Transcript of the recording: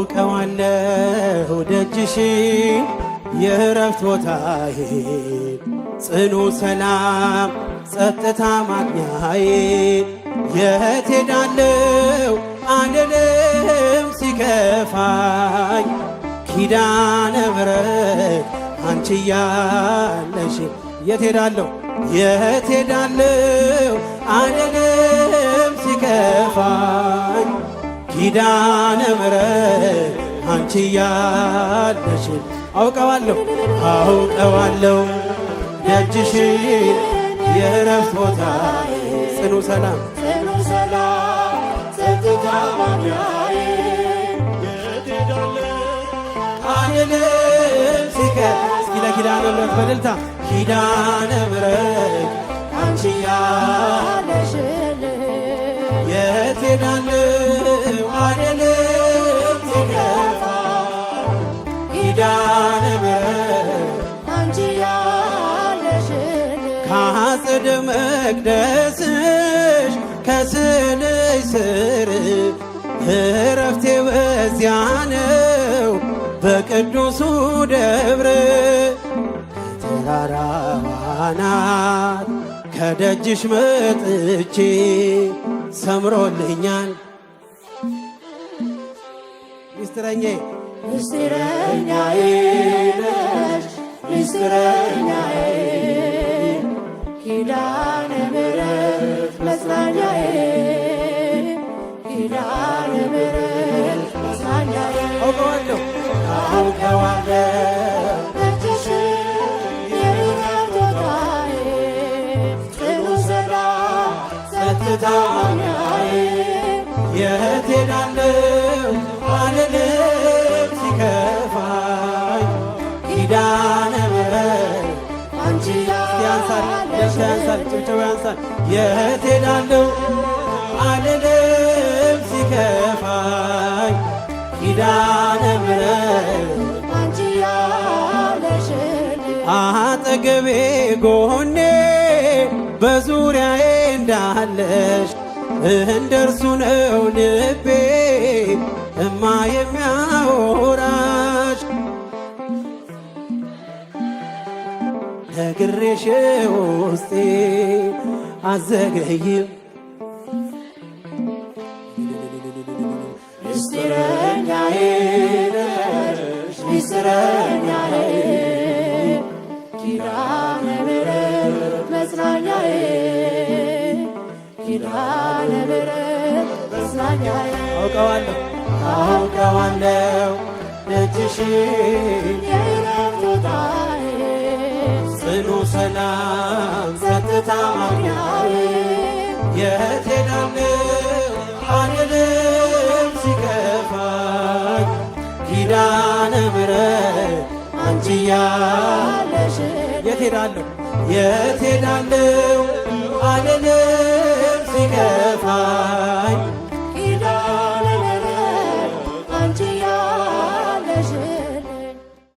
አውቀዋለሁ ደጅሽን የእረፍት ቦታዬ ጽኑ ሰላም ጸጥታ ማግኛዬ የት ሄዳለሁ አልልም ሲከፋኝ ኪዳነ ምሕረት አንቺ ያለሽ የት ሄዳለሁ አልልም ሲከፋኝ ኪዳነ ምሕረት አንቺ ያለሽ አውቀዋለሁ ደጅሽን የእረፍት ቦታዬ ጽኑ ሰላም ጸጥታ ማግኛዬ የት ሄዳለሁ አልልም ሲከፋኝ እስኪ ለኪዳነ ምሕረት በእልልታ ኪዳነ ምሕረት አንቺ ያለሽ የት ሄዳለሁ አልልም ሲከፋኝ ኪዳነ ምሕረት አንቺ ያለሽ ከአጸደ መቅደስሽ ከስዕልሽ ስር እረፍቴ በዚያ ነው በቅዱሱ ደብር ከተራራው አናት ከደጅሽ መጥቼ ሰምሮልኛል ሚስጥረኛዬ ነሽ ሚስጥረኛዬ ኪዳነ ምሕረት መጽናኛዬ ኪዳነ ምሕረት መጽናኛዬ አውቀዋለሁ ደጅሽን የእረፍት ቦታዬ ጽኑ ሰላም ጸጥታ ማግኛዬ የት ሄዳለሁ አልልም ሲከፋኝ ኪዳነ ምሕረት አንቺ ያንሳል ጭብጨባ ያንሳል የት ሄዳለሁ አልልም ሲከፋኝ ኪዳነ ምሕረት አንቺ ያለሽ አጠገቤ ጎኔ በዙሪያዬ እንዳለሽ እንደርሱ ነው ልቤ እማ የሚያወራሽ ነግሬሽ ውስጤ አዘገይም ሚስጥረኛዬ ነሽ ሚስጥረኛዬ ኪዳነ ምሕረት መጽናኛዬ ኪዳነ ምሕረት መጽናኛዬ አውቀዋለሁ ደጅሽን የእረፍት ቦታዬ ጽኑ ሰላም ጸጥታ ማግኛዬ የት ሄዳለሁ አልልም ሲከፋኝ ኪዳነ ምሕረት አንቺ ያለሽ የት ሄዳለሁ አልልም